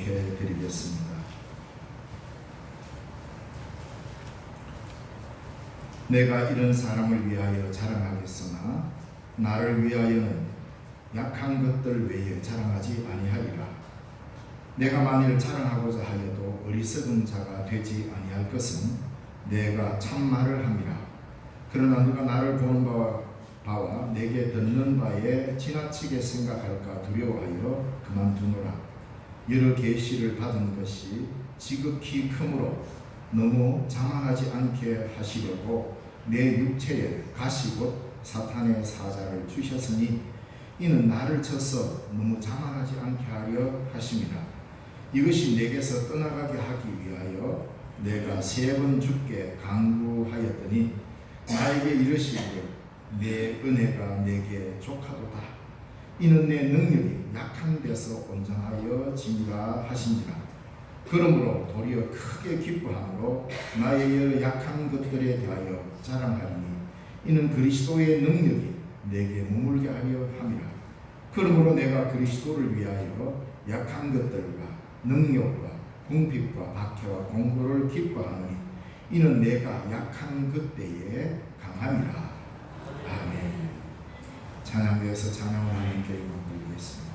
기록해 드리겠습니다. 내가 이런 사람을 위하여 자랑하겠으나 나를 위하여는 약한 것들 외에 자랑하지 아니하리라. 내가 만일 자랑하고자 하여도 어리석은 자가 되지 아니할 것은 내가 참말을 함이라. 그러나 누가 나를 보는 바와 내게 듣는 바에 지나치게 생각할까 두려워하여 그만두노라. 여러 계시를 받은 것이 지극히 크므로 너무 자만하지 않게 하시려고 내 육체에 가시 곧 사탄의 사자를 주셨으니 이는 나를 쳐서 너무 자만하지 않게 하려 하심이라. 이것이 내게서 떠나가게 하기 위하여 내가 3번 주께 간구하였더니 나에게 이르시기를 내 은혜가 내게 족하도다. 이는 내 능력이 약한 데서 온전하여 지니라 하시니라. 그러므로 도리어 크게 기뻐함으로 나의 약한 것들에 대하여 자랑하리니 이는 그리스도의 능력이 내게 머물게 하려 함이라. 그러므로 내가 그리스도를 위하여 약한 것들과 능력과 궁핍과 박해와 공고를 기뻐하노니 이는 내가 약한 그때에 강함이라. 아멘. 찬양대에서 찬양을 하나님께 영광 돌리겠습니다.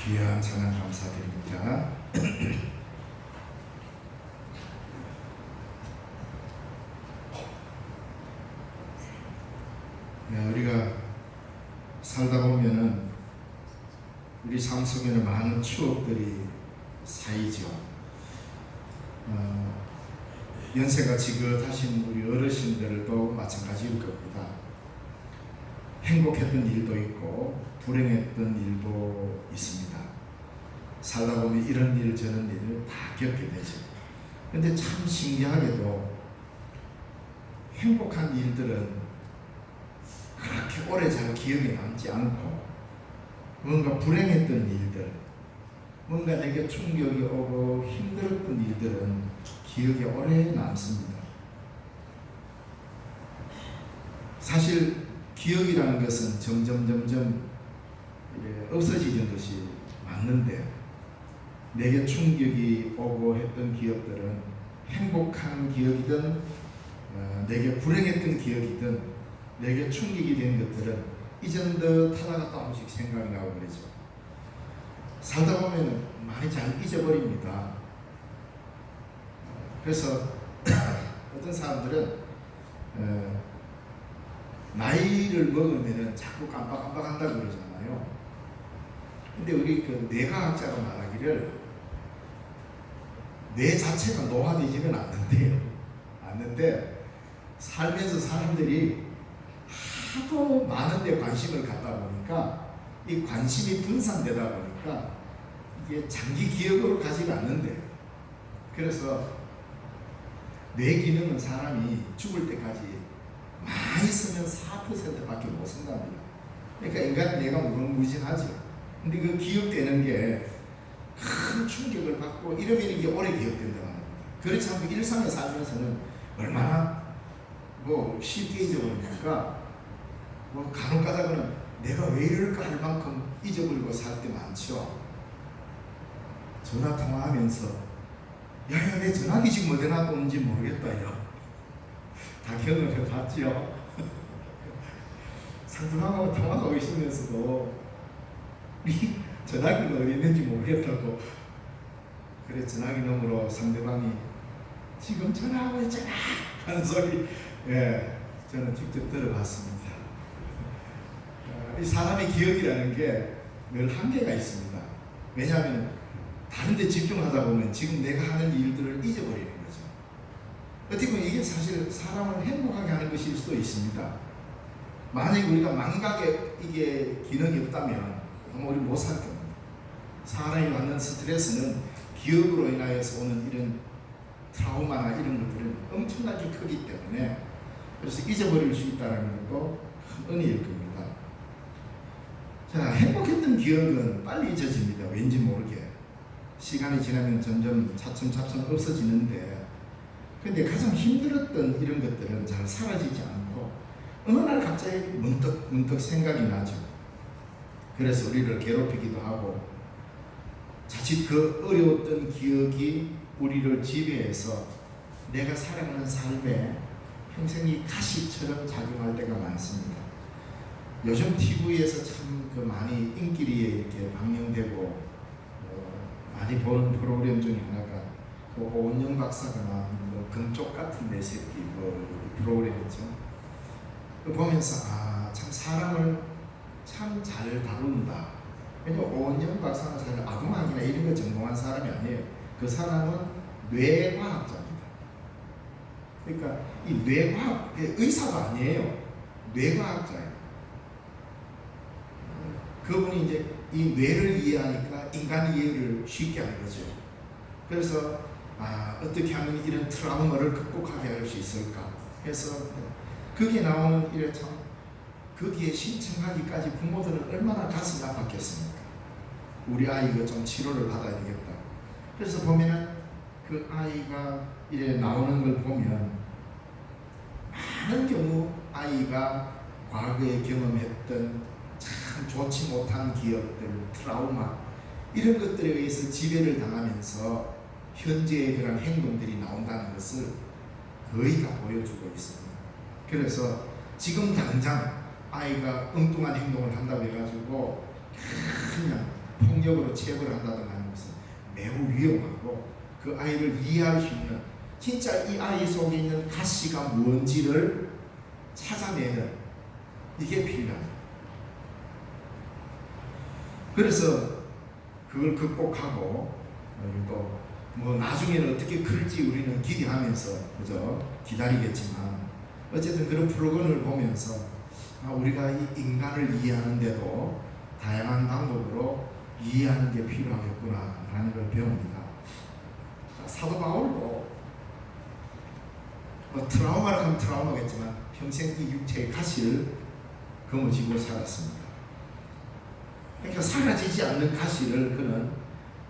귀한 찬양 감사드립니다. 우리가 살다 보면은 우리 삶 속에는 많은 추억들이 쌓이죠. 연세가 지긋하신 우리 어르신들도 마찬가지일 겁니다. 행복했던 일도 있고 불행했던 일도 있습니다. 살다 보면 이런 일 저런 일을 다 겪게 되죠. 근데 참 신기하게도 행복한 일들은 그렇게 오래 잘 기억에 남지 않고 뭔가 불행했던 일들, 뭔가 내게 충격이 오고 힘들었던 일들은 기억에 오래 남습니다. 사실 기억이라는 것은 점점 없어지는 것이 맞는데, 내게 충격이 오고 했던 기억들은 행복한 기억이든 내게 불행했던 기억이든 내게 충격이 된 것들은 이전듯 하다가 또 한 번씩 생각이 나고 그러죠. 살다 보면 많이 잘 잊어버립니다. 그래서 어떤 사람들은 나이를 먹으면 자꾸 깜빡깜빡한다고 그러잖아요. 근데 우리 그 뇌과학자가 말하기를 뇌 자체가 노화되지는 않는데 살면서 사람들이 하도 많은 데 관심을 갖다 보니까 이 관심이 분산되다 보니까 이게 장기 기억으로 가지가 않는데, 그래서 뇌 기능은 사람이 죽을 때까지 많이 쓰면 4%밖에 못 쓴답니다. 그러니까 인간 뇌가 무궁무진하죠. 근데 그 기억되는 게 큰 충격을 받고 이러면 이게 오래 기억된다고 합니다. 그렇지 않고 일상에 살면서는 얼마나 쉽게 잊어버리니까 간혹 가다가는 내가 왜 이럴까 할 만큼 잊어버리고 살 때 많죠. 전화 통화하면서 야야 내 전화기 지금 어디 놨는지 모르겠다 야. 다 경험해 봤죠. 상대방하고 통화하고 있으면서도 전화기가 어디 있는지 모르겠다고, 그래 전화기 너머로 상대방이 지금 전화하고 있잖아 하는 소리, 저는 직접 들어봤습니다. 이 사람의 기억이라는 게 늘 한계가 있습니다. 왜냐하면 다른 데 집중하다 보면 지금 내가 하는 일들을 잊어버리는 거죠. 어떻게 보면 이게 사실 사람을 행복하게 하는 것일 수도 있습니다. 만약에 우리가 망각에 이게 기능이 없다면 아마 우리 못 살 겁니다. 사람이 받는 스트레스는 기억으로 인하여서 오는 이런 트라우마나 이런 것들은 엄청나게 크기 때문에, 그래서 잊어버릴 수 있다는 것도 큰 은혜일 겁니다. 자, 행복했던 기억은 빨리 잊어집니다. 왠지 모르게. 시간이 지나면 점점 차츰차츰 없어지는데, 근데 가장 힘들었던 이런 것들은 잘 사라지지 않고 어느 날 갑자기 문득 생각이 나죠. 그래서 우리를 괴롭히기도 하고, 자칫 그 어려웠던 기억이 우리를 지배해서 내가 살아가는 삶에 평생이 가시처럼 작용할 때가 많습니다. 요즘 TV에서 참 많이 인기리에 이렇게 방영되고 많이 보는 프로그램 중에 하나가 오은영 박사가 나온 금쪽 같은 내 새끼 프로그램이죠. 보면서 참 사람을 참 잘 다룬다. 왜냐면 오은영 박사는 사실 아동학이나 이런 거 전공한 사람이 아니에요. 그 사람은 뇌과학자입니다. 그러니까 이 뇌과학, 의사도 아니에요. 뇌과학자예요. 그분이 이제 이 뇌를 이해하니까 인간 이해를 쉽게 하는 거죠. 그래서 어떻게 하면 이런 트라우마를 극복하게 할 수 있을까 해서 거기에 나오는 이래 참 거기에 신청하기까지 부모들은 얼마나 가슴이 아팠겠습니까? 우리 아이가 좀 치료를 받아야 되겠다. 그래서 보면은 그 아이가 이래 나오는 걸 보면 많은 경우 아이가 과거에 경험했던 참 좋지 못한 기억들, 트라우마 이런 것들에 의해서 지배를 당하면서 현재의 그런 행동들이 나온다는 것을 거의 다 보여주고 있습니다. 그래서 지금 당장 아이가 엉뚱한 행동을 한다고 해가지고 그냥 폭력으로 체벌을 한다든가 하는 것은 매우 위험하고, 그 아이를 이해할 수 있는 진짜 이 아이 속에 있는 가시가 뭔지를 찾아내는 이게 필요합니다. 그래서 그걸 극복하고 또 나중에는 어떻게 클지 우리는 기대하면서 그죠 기다리겠지만, 어쨌든 그런 프로그램을 보면서 우리가 이 인간을 이해하는데도 다양한 방법으로 이해하는 게 필요하겠구나 라는 걸 배웁니다. 사도 바울도 뭐 트라우마를 하면 트라우마겠지만 평생 이 육체의 가시를 거머쥐고 살았습니다. 그러니까 사라지지 않는 가시를 그는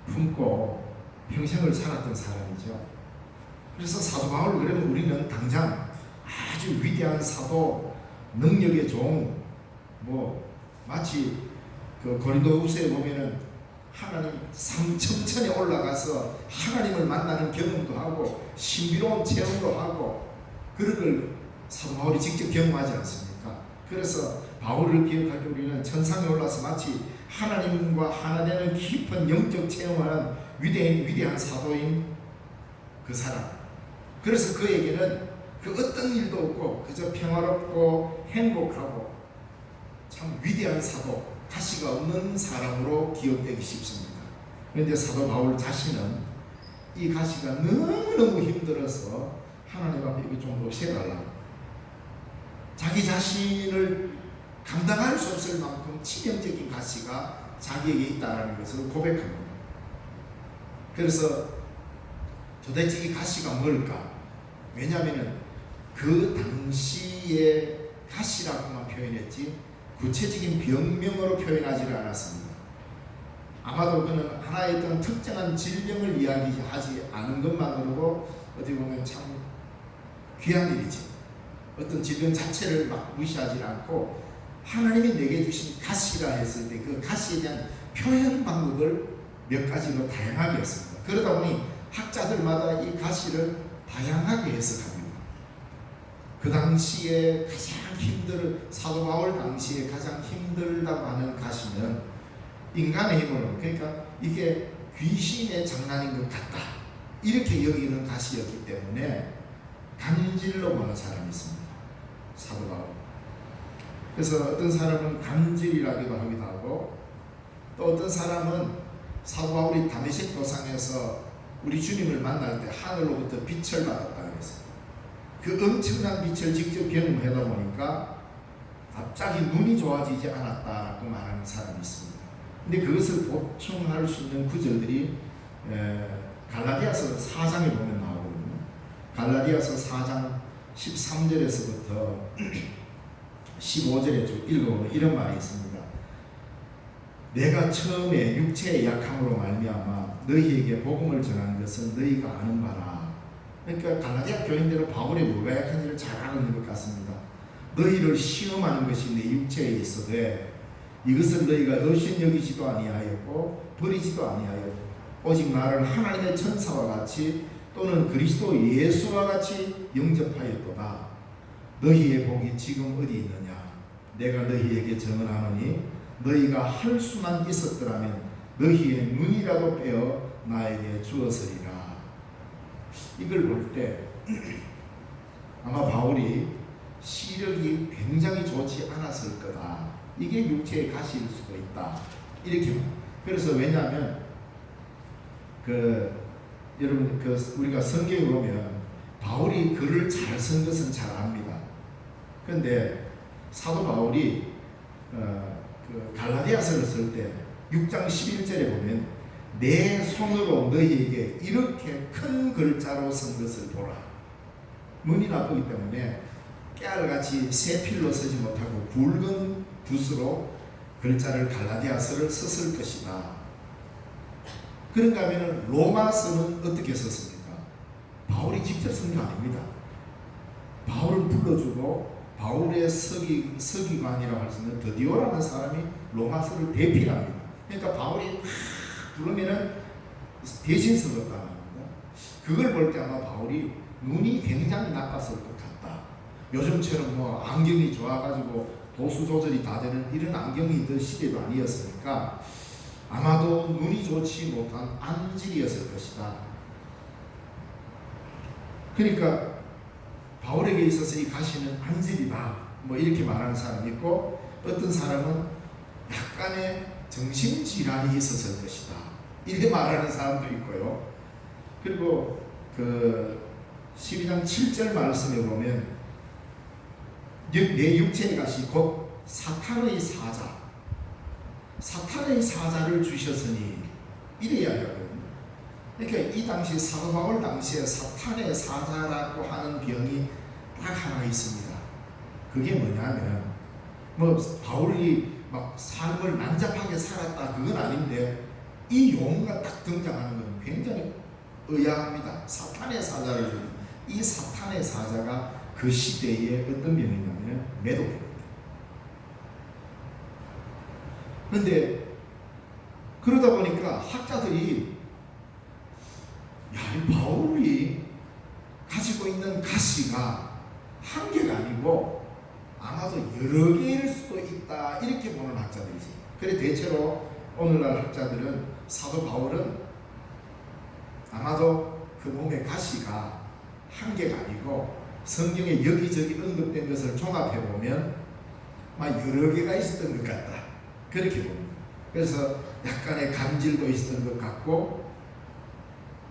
품고 평생을 살았던 사람이죠. 그래서 사도 바울 그러면 우리는 당장 아주 위대한 사도, 능력의 종, 뭐 마치 그 고린도후서에 보면은 하나님 삼천천에 올라가서 하나님을 만나는 경험도 하고 신비로운 체험도 하고 그런 걸 사도 바울이 직접 경험하지 않습니까? 그래서 바울을 기억할 때 우리는 천상에 올라서 마치 하나님과 하나 되는 깊은 영적 체험하는 위대한 사도인 그 사람. 그래서 그에게는 그 어떤 일도 없고 그저 평화롭고 행복하고 참 위대한 사도, 가시가 없는 사람으로 기억되기 쉽습니다. 그런데 사도 바울 자신은 이 가시가 너무너무 힘들어서 하나님 앞에 이거 좀 없애달라. 자기 자신을 감당할 수 없을 만큼 치명적인 가시가 자기에게 있다는 것을 고백합니다. 그래서 도대체 이 가시가 뭘까? 왜냐하면 그 당시에 가시라고만 표현했지 구체적인 병명으로 표현하지를 않았습니다. 아마도 그는 하나의 어떤 특정한 질병을 이야기하지 않은 것만으로도 어떻게 보면 참 귀한 일이지. 어떤 질병 자체를 막 무시하지 않고 하나님이 내게 주신 가시라 했을 때 그 가시에 대한 표현 방법을 몇 가지로 다양하게 했습니다. 그러다 보니 학자들마다 이 가시를 다양하게 해석합니다. 그 당시에 가장 사도 바울 당시에 가장 힘들다고 하는 가시는 인간의 힘으로, 그러니까 이게 귀신의 장난인 것 같다 이렇게 여기는 가시였기 때문에 간질로 보는 사람이 있습니다. 사도 바울. 그래서 어떤 사람은 간질이라기도 하기도 하고 또 어떤 사람은 사도 바울이 다메섹 도상에서 우리 주님을 만날 때 하늘로부터 빛을 받았다 그랬어요. 그 엄청난 빛을 직접 경험하다 보니까 갑자기 눈이 좋아지지 않았다고 말하는 사람이 있습니다. 근데 그것을 보충할 수 있는 구절들이 갈라디아서 4장에 보면 나오거든요. 갈라디아서 4장 13절에서부터 15절에 좀 읽어보면 이런 말이 있습니다. 내가 처음에 육체의 약함으로 말미암아 너희에게 복음을 전한 것은 너희가 아는 바라. 그러니까 갈라디아 교인들은 바울이 뭐가 약한지를 잘 아는 것 같습니다. 너희를 시험하는 것이 내 육체에 있어되 이것을 너희가 업신여기지도 아니하였고 버리지도 아니하였고 오직 나를 하나님의 천사와 같이 또는 그리스도 예수와 같이 영접하였도다. 너희의 복이 지금 어디 있느냐? 내가 너희에게 증언하노니 너희가 할 수만 있었더라면 너희의 눈이라도 빼어 나에게 주었으리라. 이걸 볼 때 아마 바울이 시력이 굉장히 좋지 않았을 거다. 이게 육체의 가시일 수도 있다. 이렇게. 그래서 왜냐하면 여러분 우리가 성경에 보면 바울이 글을 잘 쓴 것은 잘 압니다. 그런데 사도 바울이 갈라디아서를 쓸 때 6장 11절에 보면 내 손으로 너희에게 이렇게 큰 글자로 쓴 것을 보라. 눈이 나쁘기 때문에 깨알같이 세필로 쓰지 못하고 굵은 붓으로 글자를 갈라디아서를 썼을 것이다. 그런가 하면 로마서는 어떻게 썼습니까? 바울이 직접 쓴 게 아닙니다. 바울을 불러주고 바울의 서기관이라고 할 수 있는 드디오라는 사람이 로마서를 대필합니다. 그러니까 바울이 부르면은 대신 써줬다는 겁니다. 그걸 볼 때 아마 바울이 눈이 굉장히 나빴을 것 같다. 요즘처럼 뭐 안경이 좋아가지고 도수 조절이 다 되는 이런 안경이 있던 시대도 아니었으니까 아마도 눈이 좋지 못한 안질이었을 것이다. 그러니까 바울에게 있어서 이 가시는 안질이다. 뭐 이렇게 말하는 사람이 있고 어떤 사람은 약간의 정신질환이 있었을 것이다. 이렇게 말하는 사람도 있고요. 그리고 12장 7절 말씀에 보면 내 육체의 가시 곧 사탄의 사자를 주셨으니 이래야 하거든요. 그러니까 이 당시 사도 바울 당시에 사탄의 사자라고 하는 병이 딱 하나 있습니다. 그게 뭐냐면 뭐 바울이 막 삶을 난잡하게 살았다 그건 아닌데 이 용어가 딱 등장하는 건 굉장히 의아합니다. 사탄의 사자를 이 사탄의 사자가 그 시대에 어떤 병이냐면 매독입니다. 그런데 그러다 보니까 학자들이 이 바울이 가지고 있는 가시가 한 개가 아니고 아마도 여러 개일 수도 있다 이렇게 보는 학자들이지. 그래 대체로 오늘날 학자들은 사도 바울은 아마도 그 몸의 가시가 한 개가 아니고 성경에 여기저기 언급된 것을 종합해보면 여러 개가 있었던 것 같다 그렇게 봅니다. 그래서 약간의 간질도 있었던 것 같고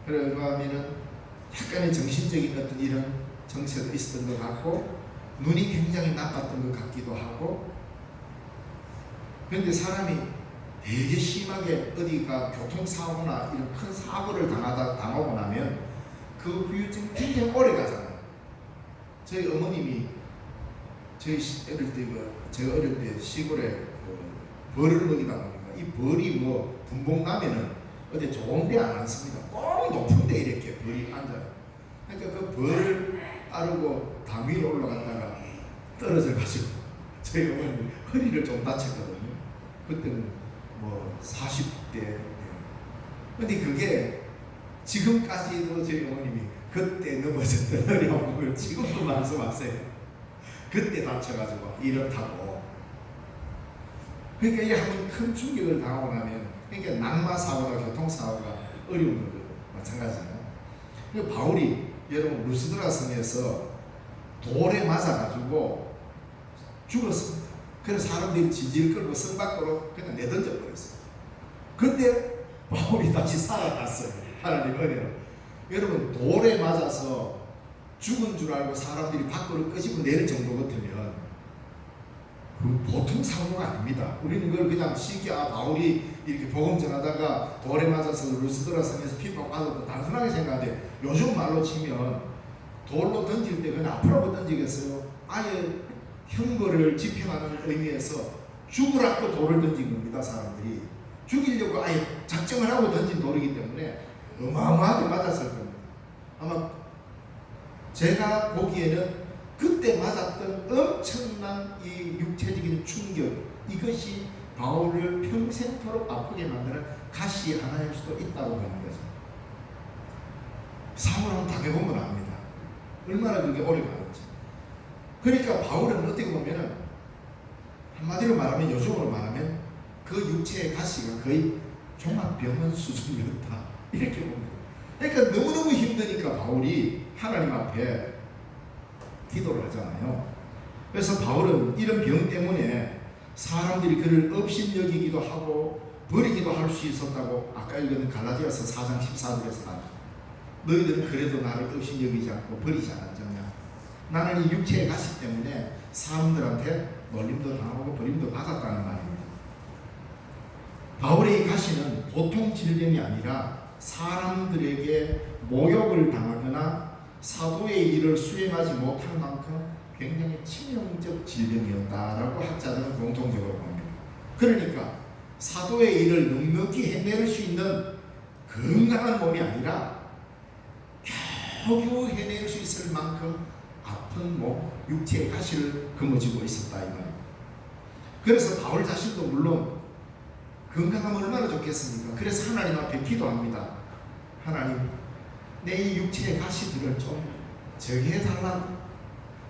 그러고 하면은 약간의 정신적인 어떤 이런 정체도 있었던 것 같고 눈이 굉장히 나빴던 것 같기도 하고 그런데 사람이 되게 심하게 어디가 교통사고나 이런 큰 사고를 당하고 나면 그 후유증이 굉장히 오래 가잖아요. 저희 어머님이 제가 어릴 때 시골에 벌을 먹이다 보니까 이 벌이 뭐 분봉 나면은 어디 좋은 데 안 앉습니다. 꼭 높은 데 이렇게 벌이 앉아요. 그러니까 그 벌을 따르고 당 위로 올라갔다가 떨어져 가지고 저희 어머니 허리를 좀 다쳤거든요. 그때는 뭐 40대. 근데 그게 지금까지도 저희 어머님이 그때 넘어졌던 허리 아픔을 지금도 말씀하세요. 그때 다쳐가지고 이렇다고. 그러니까 이게 한번 큰 충격을 당하고 나면 그러니까 낙마사고나 교통사고가 어려운 것도 마찬가지잖아요. 그러니까 바울이 여러분 루스드라 성에서 돌에 맞아가지고 죽었습니다. 그래서 사람들이 지질 끌고 성 밖으로 그냥 내던져 버렸어요. 그때 바울이 다시 살아났어요. 하나님 은혜로. 여러분 돌에 맞아서 죽은 줄 알고 사람들이 밖으로 끄집어 내릴 정도 같으면 그 보통 사고가 아닙니다. 우리는 그걸 그냥 쉽게 바울이 이렇게 복음 전하다가 돌에 맞아서 루스드라 성에서 핍박 받았다 단순하게 생각하는데 요즘 말로 치면 돌로 던질 때 그냥 앞으로 던지겠어요? 아예 형벌을 집행하는 의미에서 죽으라고 돌을 던진 겁니다. 사람들이 죽이려고 아예 작정을 하고 던진 돌이기 때문에 어마어마하게 맞았을 겁니다. 아마 제가 보기에는 그때 맞았던 엄청난 이 육체적인 충격 이것이 바울을 평생토록 아프게 만드는 가시 하나일 수도 있다고 봅니다. 사고를 한번 당해보면 압니다. 얼마나 그게 오래 가는지. 그러니까 바울은 어떻게 보면은 한마디로 말하면 요즘으로 말하면 그 육체의 가시가 거의 종합병원 수준이었다 이렇게 봅니다. 그러니까 너무너무 힘드니까 바울이 하나님 앞에 기도를 하잖아요. 그래서 바울은 이런 병 때문에 사람들이 그를 업신여기기도 하고 버리기도 할 수 있었다고 아까 읽은 갈라디아서 4장 14절에서 너희들은 그래도 나를 업신여기지 않고 버리지 않았느냐. 나는 이 육체의 가시 때문에 사람들한테 놀림도 당하고 버림도 받았다는 말입니다. 바울의 이 가시는 보통 질병이 아니라 사람들에게 모욕을 당하거나 사도의 일을 수행하지 못할 만큼 굉장히 치명적 질병이었다라고 학자들은 공통적으로 봅니다. 그러니까 사도의 일을 넉넉히 해낼 수 있는 건강한 몸이 아니라 겨우 해낼 수 있을 만큼 아픈 몸, 육체의 가시를 거머쥐고 있었다 이 말입니다. 그래서 바울 자신도 물론 건강하면 얼마나 좋겠습니까? 그래서 하나님 앞에 기도합니다. 하나님, 내 이 육체의 가시들을 좀 정해달라고.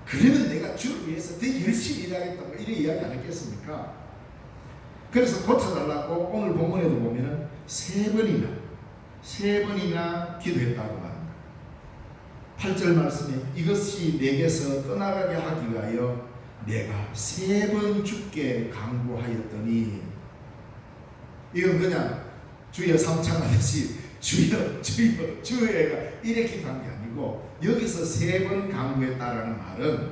그러면 내가 주를 위해서 더 열심히 일하겠다고 이런 이야기 안 했겠습니까? 그래서 고쳐달라고 오늘 본문에도 보면은 세 번이나 기도했다고 말합니다. 8절 말씀에 이것이 내게서 떠나가게 하기 위하여 내가 3번 주께 간구하였더니, 이건 그냥 주여 삼창하듯이 주여 주여 주여가 이렇게 간 게 아니고 여기서 3번 간구했다라는 말은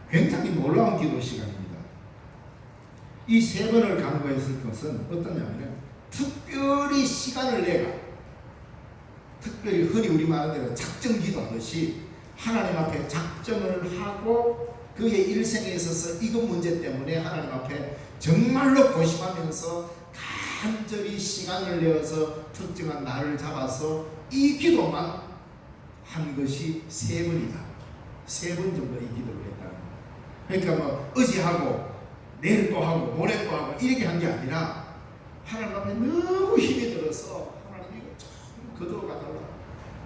굉장히 놀라운 기도 시간입니다. 이 3번을 간구했을 것은 어떠냐면 특별히 시간을 내가 흔히 우리 말하는 대로 작정기도 하듯이 하나님 앞에 작정을 하고 그의 일생에 있어서 이것 문제 때문에 하나님 앞에 정말로 고심하면서 간절히 시간을 내어서 특정한 날을 잡아서 이 기도만 한 것이 3번이다. 3번 정도 이 기도를 했다는 거예요. 그러니까 뭐 의지하고 내일 또 하고 모레 또 하고 이렇게 한 게 아니라 하나님 앞에 너무 힘이 들어서 하나님 이거 좀 거두어가 달라.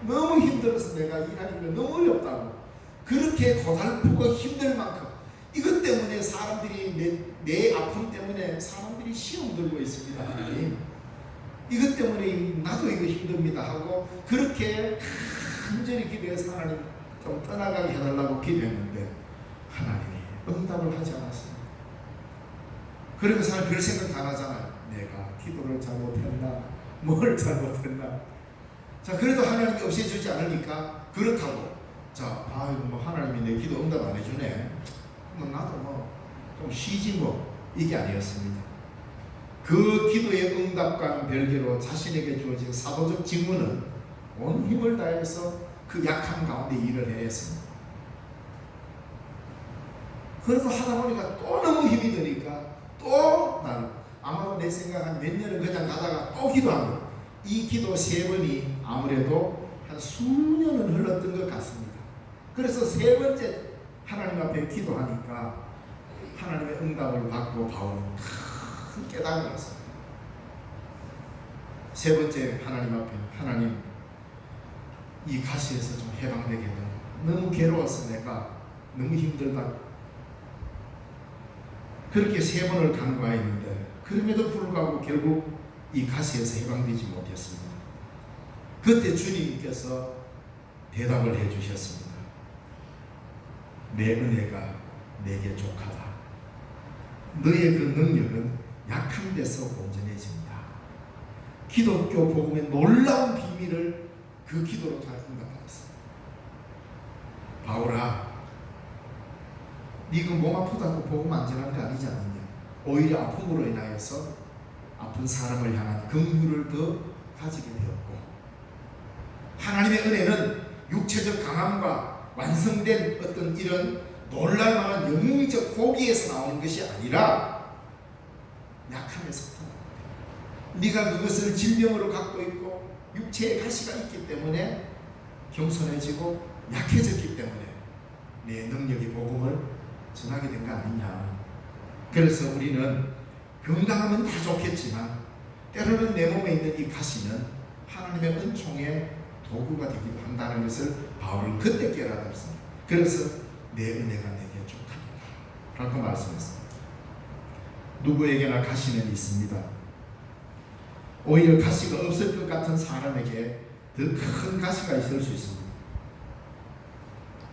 너무 힘들어서 내가 일하는 게 너무 어렵다고. 그렇게 고달프고 힘들 만큼 이것 때문에 사람들이 내 아픔 때문에 사람들이 시험 들고 있습니다. 하나님 이것 때문에 나도 이거 힘듭니다 하고 그렇게 간절히 기도해서 하나님 좀 떠나가게 해달라고 기도했는데 하나님이 응답을 하지 않았습니다. 그러면 사람 별 생각 안 하잖아요. 내가 기도를 잘못했나 뭘 잘못했나. 자 그래도 하나님이 없애주지 않으니까 그렇다고 자 아이고 뭐 하나님이 내 기도 응답 안 해주네 그러면 나도 뭐 좀 쉬지 뭐 이게 아니었습니다. 그 기도의 응답과는 별개로 자신에게 주어진 사도적 직무는 온 힘을 다해서 그 약한 가운데 일을 해냈습니다. 그래서 하다 보니까 또 너무 힘이 드니까 또 나는 아마도 내 생각 한 몇 년을 그냥 가다가 또 기도하고 이 기도 3번이 아무래도 한 수년은 흘렀던 것 같습니다. 그래서 3번째 하나님 앞에 기도하니까 하나님의 응답을 받고 바울은 큰 깨달음을 했습니다. 3번째 하나님 앞에 하나님 이 가시에서 좀 해방되게 해달라. 너무 괴로워서 내가 너무 힘들다. 그렇게 3번을 간구하였는데 그럼에도 불구하고 결국 이 가시에서 해방되지 못했습니다. 그때 주님께서 대답을 해주셨습니다. 내 은혜가 내게 족하다. 너의 그 능력은 약한 데서 온전해집니다. 기독교 복음의 놀라운 비밀을 그 기도로 다 응답받았습니다. 바울아, 네가 몸 아프다고 복음 안 전한 거 아니지 않느냐. 오히려 아픔으로 인하여서 아픈 사람을 향한 긍휼을 더 가지게 되었고 하나님의 은혜는 육체적 강함과 완성된 어떤 이런 놀랄만한 영웅적 호기에서 나오는 것이 아니라 약함에서 네가 그것을 질병으로 갖고 있고 육체의 가시가 있기 때문에 겸손해지고 약해졌기 때문에 내 능력의 복음을 전하게 된 거 아니냐. 그래서 우리는 건강하면 다 좋겠지만 때로는 내 몸에 있는 이 가시는 하나님의 은총의 도구가 되기도 한다는 것을 바울은 그때 깨달았습니다. 그래서 내 은혜가 내게 족합니다 라고 말씀했습니다. 누구에게나 가시는 있습니다. 오히려 가시가 없을 것 같은 사람에게 더 큰 가시가 있을 수 있습니다.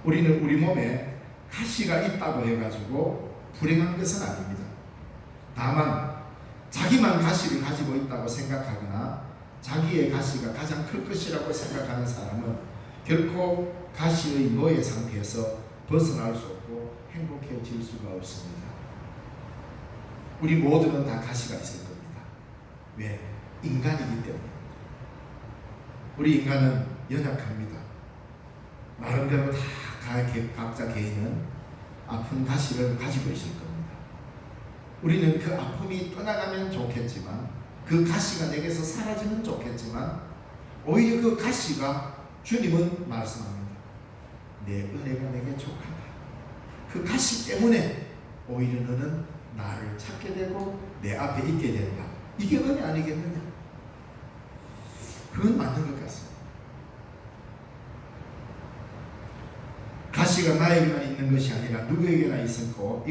우리는 우리 몸에 가시가 있다고 해가지고 불행한 것은 아닙니다. 다만 자기만 가시를 가지고 있다고 생각하거나 자기의 가시가 가장 클 것이라고 생각하는 사람은 결코 가시의 노예 상태에서 벗어날 수 없고 행복해질 수가 없습니다. 우리 모두는 다 가시가 있을 겁니다. 왜? 인간이기 때문에. 우리 인간은 연약합니다. 나름대로 다 각자 개인은 아픈 가시를 가지고 있을 겁니다. 우리는 그 아픔이 떠나가면 좋겠지만 그 가시가 내게서 사라지면 좋겠지만 오히려 그 가시가 주님은 말씀합니다. 내 은혜가 내게 족하다. 그 가시 때문에 오히려 너는 나를 찾게 되고 내 앞에 있게 된다. 이게 은혜 아니겠느냐? 그건 맞는 것 같습니다. 가시가 나에게만 있는 것이 아니라 누구에게나 있고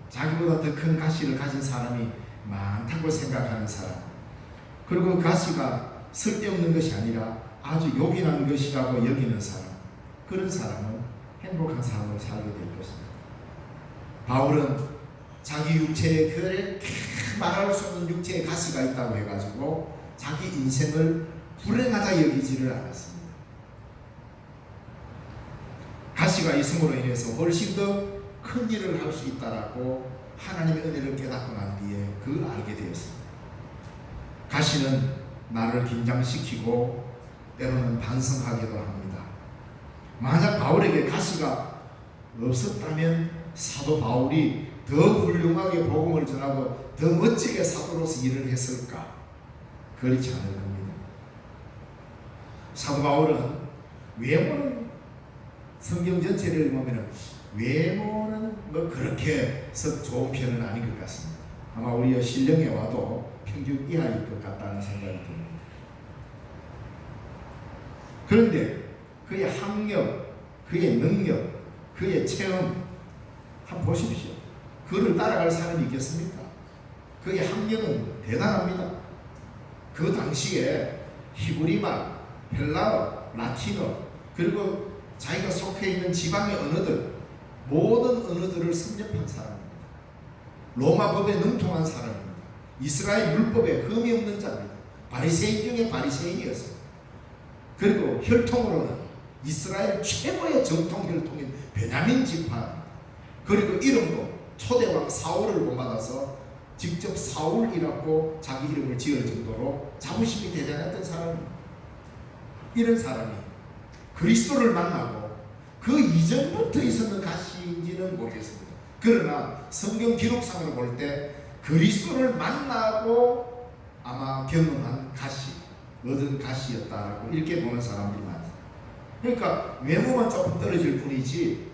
자기보다 더 큰 가시를 가진 사람이 많다고 생각하는 사람, 그리고 그 가시가 쓸데없는 것이 아니라 아주 요긴한 것이라고 여기는 사람, 그런 사람은 행복한 삶을 살게 될 것입니다. 바울은 자기 육체에 그래 말할 수 없는 육체의 가시가 있다고 해가지고 자기 인생을 불행하다 여기지를 않았습니다. 가시가 있음으로 인해서 훨씬 더 큰 일을 할 수 있다라고 하나님의 은혜를 깨닫고 난 뒤에 그걸 알게 되었습니다. 가시는 나를 긴장시키고 때로는 반성하기도 합니다. 만약 바울에게 가시가 없었다면 사도 바울이 더 훌륭하게 복음을 전하고 더 멋지게 사도로서 일을 했을까? 그렇지 않을 겁니다. 사도 바울은 외모는 성경 전체를 보면 외모는 뭐 그렇게 썩 좋은 편은 아닌 것 같습니다. 아마 우리가 신령에 와도 평균 이하일 것 같다는 생각이 듭니다. 그런데 그의 학력, 그의 능력, 그의 체험 한번 보십시오. 그를 따라갈 사람이 있겠습니까? 그의 학력은 대단합니다. 그 당시에 히브리말, 헬라어, 라틴어, 그리고 자기가 속해 있는 지방의 언어들, 모든 언어들을 섭렵한 사람입니다. 로마 법에 능통한 사람입니다. 이스라엘 율법에 흠이 없는 자입니다. 바리새인 중에 바리새인이었습니다. 그리고 혈통으로는 이스라엘 최고의 정통 혈통인 베냐민 지파입니다. 그리고 이름도 초대왕 사울을 본받아서 직접 사울이라고 자기 이름을 지을 정도로 자부심이 대단했던 사람입니다. 이런 사람이 그리스도를 만나고 그 이전부터 있었는 가시인지는 모르겠습니다. 그러나 성경 기록상으로 볼 때 그리스도를 만나고 아마 경험한 가시, 얻은 가시였다라고 이렇게 보는 사람들이 많아요. 그러니까 외모만 조금 떨어질 뿐이지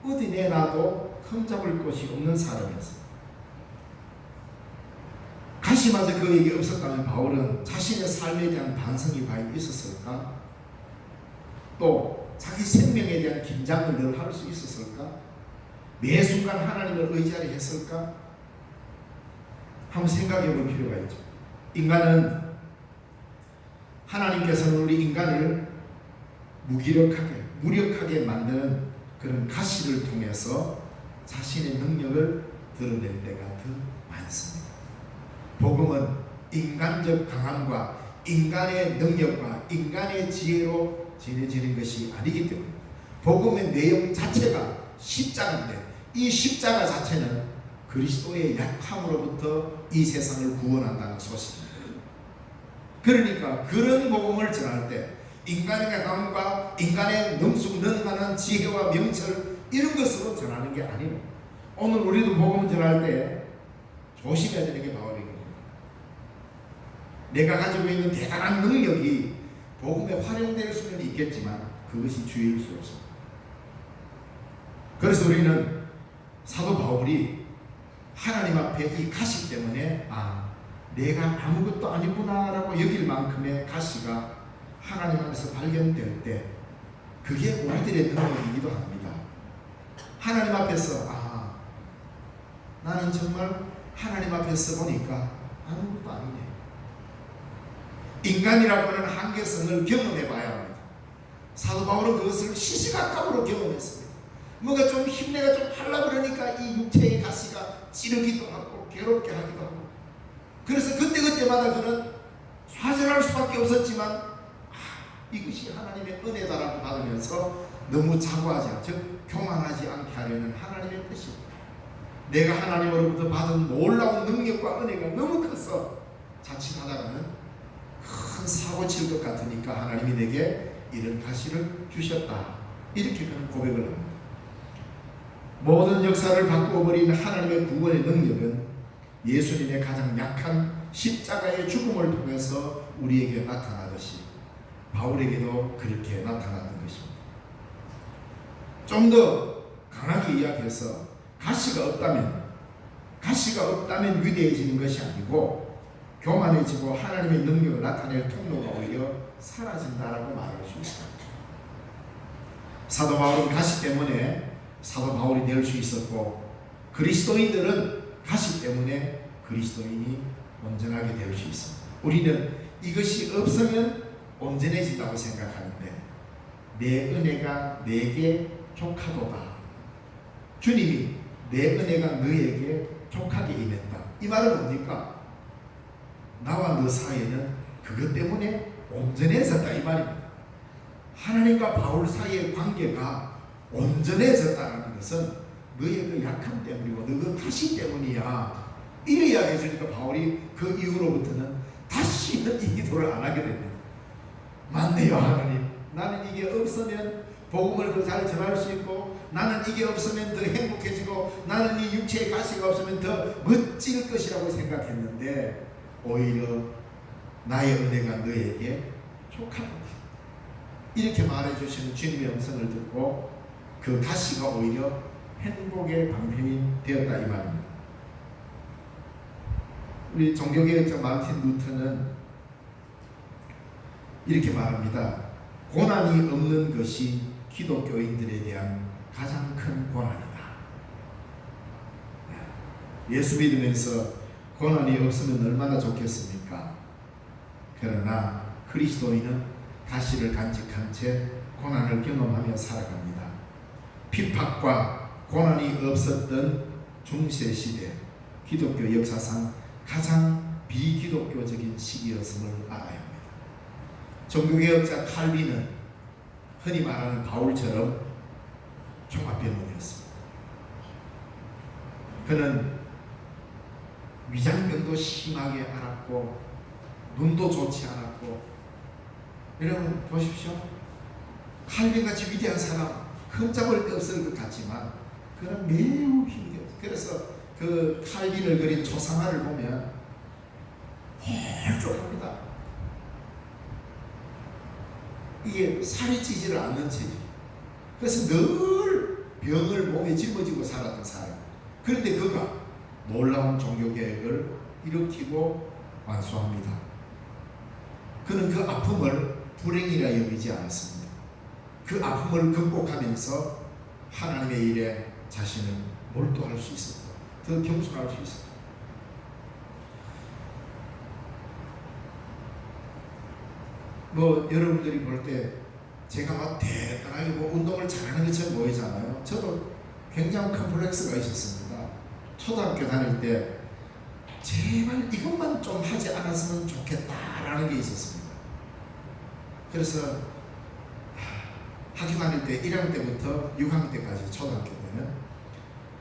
어디 내놔도 흠잡을 곳이 없는 사람이었어요. 가시마저 그에게 없었다면 바울은 자신의 삶에 대한 반성이 과연 있었을까? 또 자기 생명에 대한 긴장을 늘 할 수 있었을까? 매 순간 하나님을 의지하려 했을까? 한번 생각해 볼 필요가 있죠. 인간은 하나님께서는 우리 인간을 무력하게 만드는 그런 가시를 통해서 자신의 능력을 드러낼 때가 더 많습니다. 복음은 인간적 강함과 인간의 능력과 인간의 지혜로 전해지는 것이 아니기 때문에 복음의 내용 자체가 십자가인데 이 십자가 자체는 그리스도의 약함으로부터 이 세상을 구원한다는 소식입니다. 그러니까 그런 복음을 전할 때 인간의 강함과 인간의 능숙능만한 지혜와 명철 이런 것으로 전하는 게 아니에요. 오늘 우리도 복음을 전할 때 조심해야 되는 게 바울입니다. 내가 가지고 있는 대단한 능력이 복음에 활용될 수는 있겠지만 그것이 주일 수 없습니다. 그래서 우리는 사도 바울이 하나님 앞에 이 가시 때문에 내가 아무것도 아니구나 라고 여길 만큼의 가시가 하나님 안에서 발견될 때 그게 우리들의 능력이기도 합니다. 하나님 앞에서 나는 정말 하나님 앞에서 보니까 아무것도 아니네. 인간이라고 하는 한계성을 경험해 봐야 합니다. 사도 바울은 그것을 시시각각으로 경험했습니다. 뭔가 좀 힘내가 좀 하려고 그러니까 이 육체의 가시가 찌르기도 하고 괴롭게 하기도 하고 그래서 그때마다 그는 좌절할 수밖에 없었지만 이것이 하나님의 은혜다라고 받으면서 너무 자고하지 즉 교만하지 않게 하려는 하나님의 뜻입니다. 내가 하나님으로부터 받은 놀라운 능력과 은혜가 너무 커서 자칫하다가는 큰 사고 칠 것 같으니까 하나님이 내게 이런 가시를 주셨다. 이렇게 그는 고백을 합니다. 모든 역사를 바꾸어버린 하나님의 구원의 능력은 예수님의 가장 약한 십자가의 죽음을 통해서 우리에게 나타나듯이 바울에게도 그렇게 나타나는 것입니다. 좀 더 강하게 이야기해서 가시가 없다면 위대해지는 것이 아니고 교만해지고 하나님의 능력을 나타낼 통로가 오히려 사라진다라고 말할 수 있습니다. 사도 바울은 가시 때문에 사도 바울이 될 수 있었고 그리스도인들은 가시 때문에 그리스도인이 온전하게 될 수 있습니다. 우리는 이것이 없으면 온전해진다고 생각하는데 내 은혜가 내게 족하도다. 주님이 내 은혜가 너에게 족하게 임했다. 이 말은 뭡니까? 나와 너 사이에는 그것 때문에 온전해졌다 이 말입니다. 하나님과 바울 사이의 관계가 온전해졌다는 것은 너의 그 약함 때문이고 너 그 가시 때문이야. 이래 이야기해 주니까 바울이 그 이후로부터는 다시는 이 기도를 안 하게 됩니다. 맞네요 하나님. 나는 이게 없으면 복음을 더 잘 전할 수 있고, 나는 이게 없으면 더 행복해지고, 나는 이 육체의 가시가 없으면 더 멋질 것이라고 생각했는데 오히려 나의 은혜가 너에게 족하다 이렇게 말해주시는 주님의 음성을 듣고 그 가시가 오히려 행복의 방편이 되었다 이 말입니다. 우리 종교개혁자 마르틴 루터는 이렇게 말합니다. 고난이 없는 것이 기독교인들에 대한 가장 큰 고난이다. 예수 믿으면서 고난이 없으면 얼마나 좋겠습니까? 그러나 그리스도인은 가시를 간직한 채 고난을 경험하며 살아갑니다. 핍박과 고난이 없었던 중세시대 기독교 역사상 가장 비기독교적인 시기였음을 알아야 합니다. 종교개혁자 칼빈은 흔히 말하는 바울처럼 종합병원이었습니다. 그는 위장병도 심하게 앓았고 눈도 좋지 않았고, 여러분 보십시오. 칼빈같이 위대한 사람 흠잡을 데 없을 것 같지만 그는 매우 힘들었어요. 그래서 그 칼빈을 그린 초상화를 보면 홀쭉합니다. 이게 살이 찌지를 않는 체질. 그래서 늘 병을 몸에 짊어지고 살았던 사람. 그런데 그가 놀라운 종교개혁을 일으키고 완수합니다. 그는 그 아픔을 불행이라 여기지 않았습니다. 그 아픔을 극복하면서 하나님의 일에 자신을 몰두할 수 있었다. 더 겸손할 수 있었다. 뭐 여러분들이 볼 때 제가 막 대단하게 뭐 운동을 잘하는 것처럼 보이잖아요. 저도 굉장히 컴플렉스가 있었습니다. 초등학교 다닐 때 제발 이것만 좀 하지 않았으면 좋겠다라는 게 있었습니다. 그래서 학교 다닐 때 1학년 때부터 6학년 때까지 초등학교 때는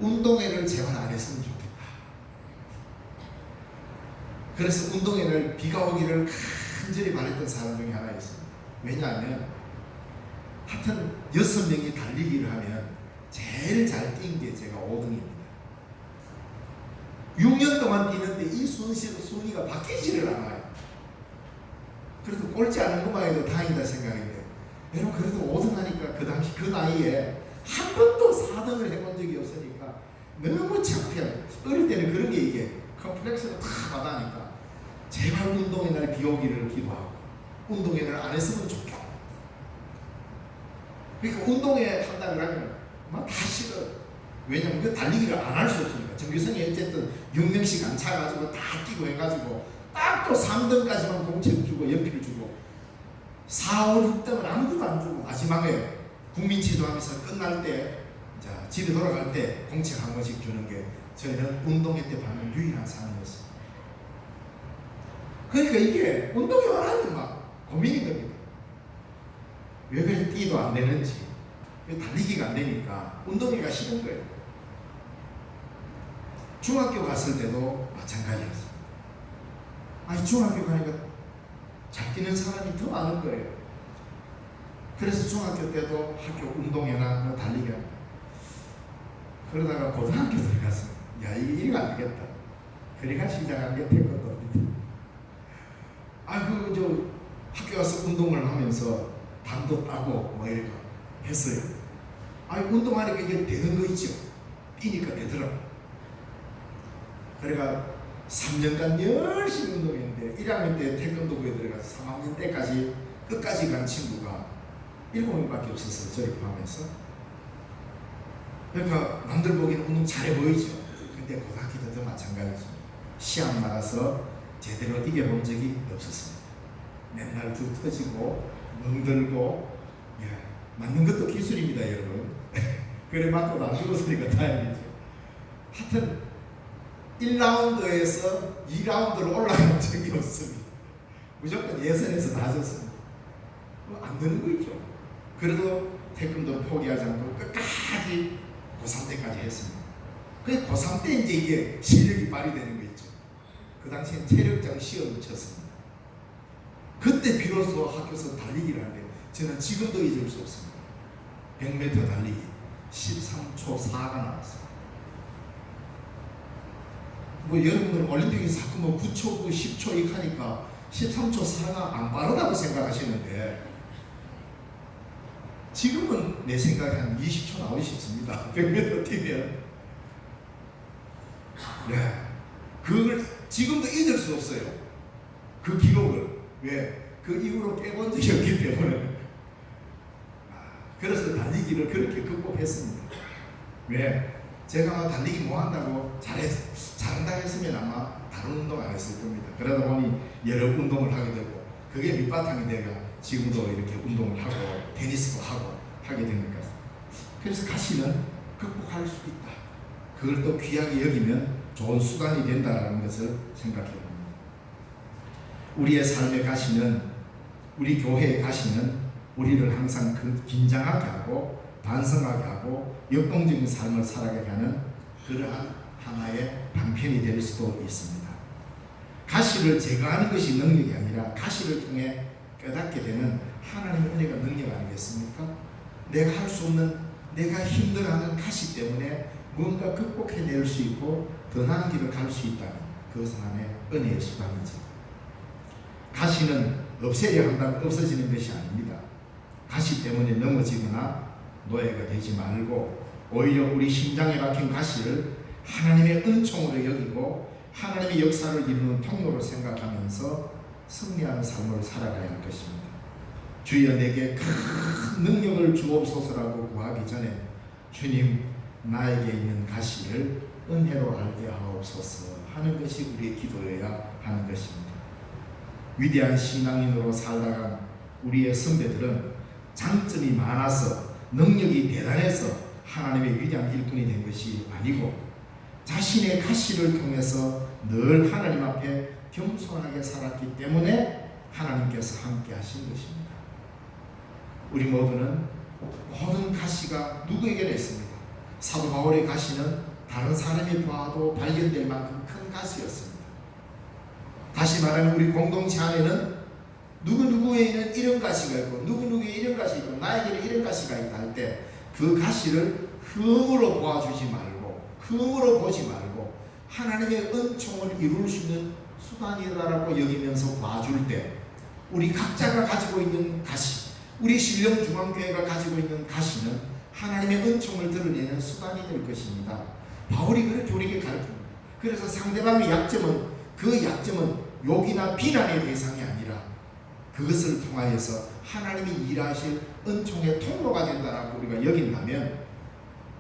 운동회를 제발 안 했으면 좋겠다. 그래서 운동회를 비가 오기를 간절히 바랬던 사람 중에 하나 있습니다. 왜냐하면 하여튼 6명이 달리기를 하면 제일 잘 뛴 게 제가 5등입니다. 6년 동안 뛰는데 이 순위가 바뀌지를 않아요. 그래서 꼴찌 않은 것만 해도 다행이다 생각인데, 여러분 그래도 5등 하니까 그 당시 그 나이에 한 번도 4등을 해본 적이 없으니까 너무 창피해요. 어릴 때는 그런 게 이게 컴플렉스가 다 받아니까 제발 운동의 날 비 오기를 기도하고 운동회 날 안 했으면 좋겠다. 그러니까 운동회 한다고 하면 막 다 싫어. 왜냐면 그 달리기를 안 할 수 없으니까. 정규성이 어쨌든 6명씩 안 차가지고 다 뛰고 해가지고 딱 또 3등까지만 공채를 주고 연필을 주고 4, 5, 6등은 아무것도 안 주고 마지막에 국민치도하면서 끝날 때 자, 집에 돌아갈 때 공채 한 번씩 주는 게 저희는 운동회 때 받는 유일한 상이었어요. 그러니까 이게 운동회만 하면 막 고민이 됩니다. 왜 그래 뛰도 안 되는지, 왜 달리기가 안 되니까 운동회가 싫은 거예요. 중학교 갔을 때도 마찬가지였습니다. 아니 중학교 가니까 잘 뛰는 사람이 더 많은 거예요. 그래서 중학교 때도 학교 운동회나 뭐 달리기 합니다. 그러다가 고등학교 들어갔어요. 야 이거 안 되겠다. 그래가 시작한 게 태권도입니다. 저 학교 가서 운동을 하면서 담도 따고 뭐 이런 거 했어요. 운동하니까 이게 되는 거 있죠. 뛰니까 되더라고. 그래가 3년간 열심히 운동했는데 1학년 때 태권도부에 들어가서 3학년 때까지 끝까지 간 친구가 7명밖에 없었어요. 저를 포함해서. 그러니까 남들 보기에는 운동 잘해 보이죠. 근데 고등학교 때도 마찬가지였습니다. 시합 나가서 제대로 이겨본 적이 없었습니다. 맨날 두 터지고 멍들고, 맞는 것도 기술입니다 여러분. 그래 맞고 안 죽었으니까 다행이죠. 하여튼 1라운드에서 2라운드로 올라간 적이 없습니다. 무조건 예선에서 낮았습니다. 안 되는 거 있죠. 그래도 태권도를 포기하지 않고 끝까지 고3 때까지 했습니다. 그래서 고3 때 이제 이게 실력이 발휘되는 거 있죠. 그 당시엔 체력장 시험을 쳤습니다. 그때 비로소 학교에서 달리기를 하는데 저는 지금도 잊을 수 없습니다. 100m 달리기 13초 4가 나왔어요. 뭐 여러분들은 올림픽에서 자꾸 뭐 9초, 10초 이렇게 하니까 13초 4가 안 빠르다고 생각하시는데 지금은 내 생각에 한 20초 나오기 쉽습니다. 100m 뛰면. 네. 그걸 지금도 잊을 수 없어요. 그 기록을. 왜? 그 이후로 빼본 적이 없기 때문에. 그래서 달리기를 그렇게 극복했습니다. 왜? 제가 아마 달리기 뭐 한다고 잘한다 했으면 아마 다른 운동 안 했을 겁니다. 그러다 보니 여러 운동을 하게 되고 그게 밑바탕이 돼가 지금도 이렇게 운동을 하고 테니스도 하고 하게 된 것 같습니다. 그래서 가시는 극복할 수 있다. 그걸 또 귀하게 여기면 좋은 수단이 된다는 것을 생각해 봅니다. 우리의 삶의 가시는, 우리 교회의 가시는 우리를 항상 긴장하게 하고 반성하게 하고 역동적인 삶을 살아가게 하는 그러한 하나의 방편이 될 수도 있습니다. 가시를 제거하는 것이 능력이 아니라 가시를 통해 깨닫게 되는 하나님의 은혜가 능력 아니겠습니까? 내가 할 수 없는, 내가 힘들어하는 가시 때문에 무언가 극복해낼 수 있고 더 나은 길을 갈 수 있다는 그것은 하나의 은혜의 수단이죠. 가시는 없애려 한다면 없어지는 것이 아닙니다. 가시 때문에 넘어지거나 노예가 되지 말고 오히려 우리 심장에 박힌 가시를 하나님의 은총으로 여기고 하나님의 역사를 이루는 통로로 생각하면서 승리하는 삶을 살아가야 할 것입니다. 주여 내게 큰 능력을 주옵소서라고 구하기 전에 주님 나에게 있는 가시를 은혜로 알게 하옵소서 하는 것이 우리의 기도여야 하는 것입니다. 위대한 신앙인으로 살다간 우리의 선배들은 장점이 많아서 능력이 대단해서 하나님의 위대한 일꾼이 된 것이 아니고 자신의 가시를 통해서 늘 하나님 앞에 겸손하게 살았기 때문에 하나님께서 함께 하신 것입니다. 우리 모두는 모든 가시가 누구에게나 있습니다. 사도 바울의 가시는 다른 사람이 봐도 발견될 만큼 큰 가시였습니다. 다시 말하면 우리 공동체 안에는 누구누구에는 이런 가시가 있고 누구누구에 이런 가시 있고 나에게는 이런 가시가 있다 할 때 그 가시를 흠으로 보아주지 말고 흠으로 보지 말고 하나님의 은총을 이룰 수 있는 수단이다라고 여기면서 봐줄 때 우리 각자가 가지고 있는 가시, 우리 신령중앙교회가 가지고 있는 가시는 하나님의 은총을 드러내는 수단이 될 것입니다. 바울이 그렇게 우리에게 가르칩니다. 그래서 상대방의 약점은 그 약점은 욕이나 비난의 대상이 아니라 그것을 통하여서 하나님이 일하실 은총의 통로가 된다라고 우리가 여긴다면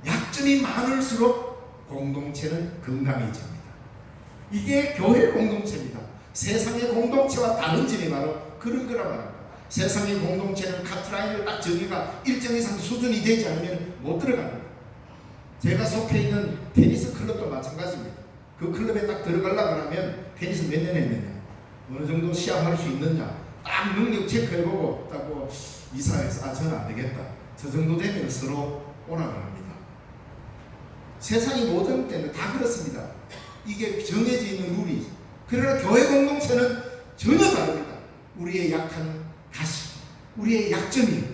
약점이 많을수록 공동체는 건강해집니다. 이게 교회 공동체입니다. 세상의 공동체와 다른 점이 바로 그런 거란 말입니다. 세상의 공동체는 카트라인을 딱 정의가 일정 이상 수준이 되지 않으면 못 들어갑니다. 제가 속해 있는 테니스 클럽도 마찬가지입니다. 그 클럽에 딱 들어가려고 하면 테니스 몇 년 했느냐, 어느 정도 시합할 수 있느냐 딱 능력 체크해보고 딱 뭐 이사해서 저는 안 되겠다. 저 정도 되면 서로 오락을 합니다. 세상이 모든 때는 다 그렇습니다. 이게 정해져 있는 룰이죠. 그러나 교회 공동체는 전혀 다릅니다. 우리의 약한 가시, 우리의 약점이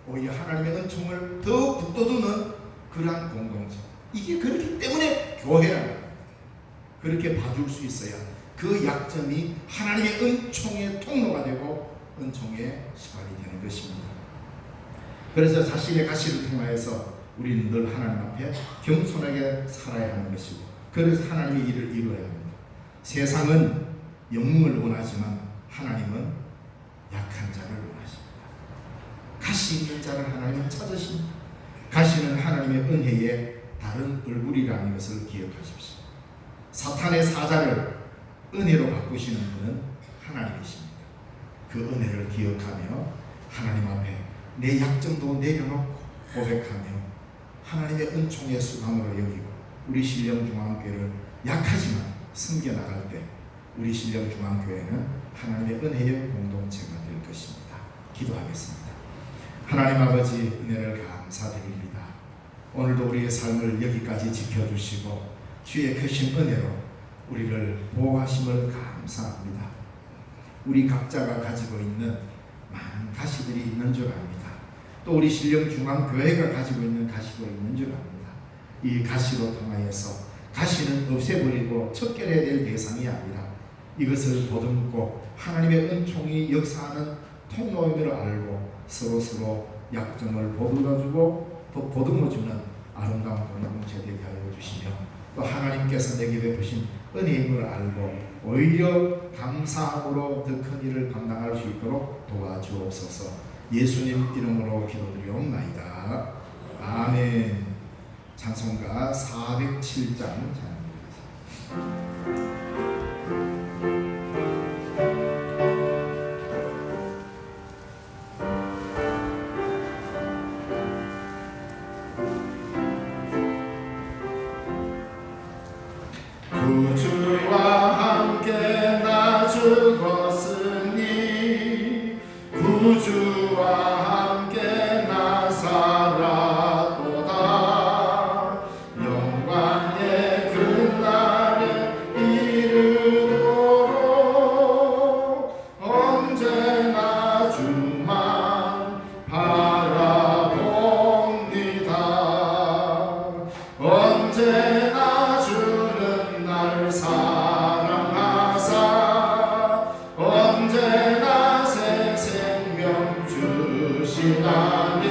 오히려 하나님의 은총을 더 붙돋우는 그러한 공동체. 이게 그렇기 때문에 교회라는 겁니다. 그렇게 봐줄 수 있어야 그 약점이 하나님의 은총의 통로가 되고 은총의 수단이 되는 것입니다. 그래서 자신의 가시를 통하여서 우리는 늘 하나님 앞에 겸손하게 살아야 하는 것이고 그래서 하나님의 일을 이루어야 합니다. 세상은 영웅을 원하지만 하나님은 약한 자를 원하십니다. 가시 있는 자를 하나님은 찾으십니다. 가시는 하나님의 은혜의 다른 얼굴이라는 것을 기억하십시오. 사탄의 사자를 은혜로 바꾸시는 분은 하나님이십니다. 그 은혜를 기억하며 하나님 앞에 내 약점도 내려놓고 고백하며 하나님의 은총의 수단으로 여기고 우리 신령중앙교회를 약하지만 섬겨나갈 때 우리 신령중앙교회는 하나님의 은혜의 공동체가 될 것입니다. 기도하겠습니다. 하나님 아버지 은혜를 감사드립니다. 오늘도 우리의 삶을 여기까지 지켜주시고 주의 크신 은혜로 우리를 보호하심을 감사합니다. 우리 각자가 가지고 있는 많은 가시들이 있는 줄 압니다. 또 우리 신령중앙교회가 가지고 있는 가시도 있는 줄 압니다. 이 가시로 통하여서 가시는 없애버리고 척결해야 될 대상이 아니라 이것을 보듬고 하나님의 은총이 역사하는 통로임을 알고 서로 약점을 보듬어주고 또 보듬어주는 아름다운 공동체 되게 하여 주시며 또 하나님께서 내게 베푸신 은혜임을 알고 오히려 감사함으로 더 큰 일을 감당할 수 있도록 도와주옵소서. 예수님 이름으로 기도드리옵나이다. 아멘. 찬송가 407장 찬양합니다. 구주와 함께 나 죽었으니 구주와 함께 나 살았도다. 영광의 그날에 이르도록 언제나 주만 바라봅니다. 언제나 주는 날 사랑하사 언제나 새 생명 주시나니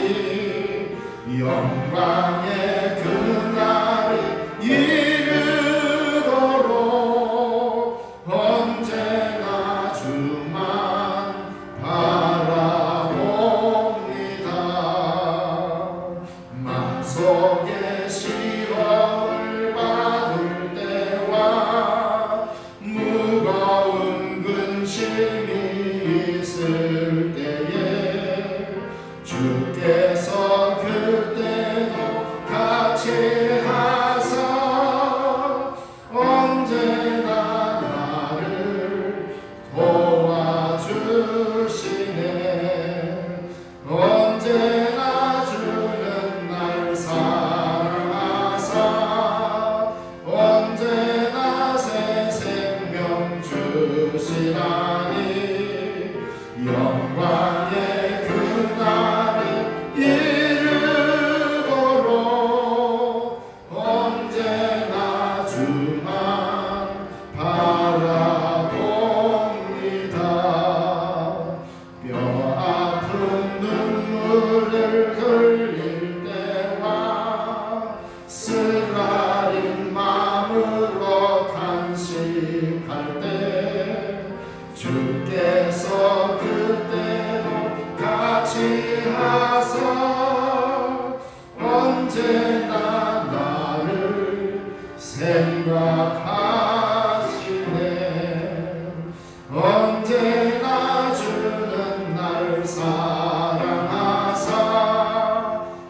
영광의 그날에 이르도록 언제나 주만 바라봅니다. 마음속에 시험을 받을 때와 무거운 근심이 있을 때에 주께서 그때도 같이 하사 언제나 나를 도와주시네. 언제나 주는 날 사랑하사 언제나 새 생명 주시나니 영광의 그날에 이르도록 언제나 주만 바라봅니다. 뼈 아픈 눈물을 흘릴 때와 쓰라린 마음으로 탄식할 때 주께서 그때도 같이 하사 언제나 나를 생각하시네. 언제나 주는 날 사랑하사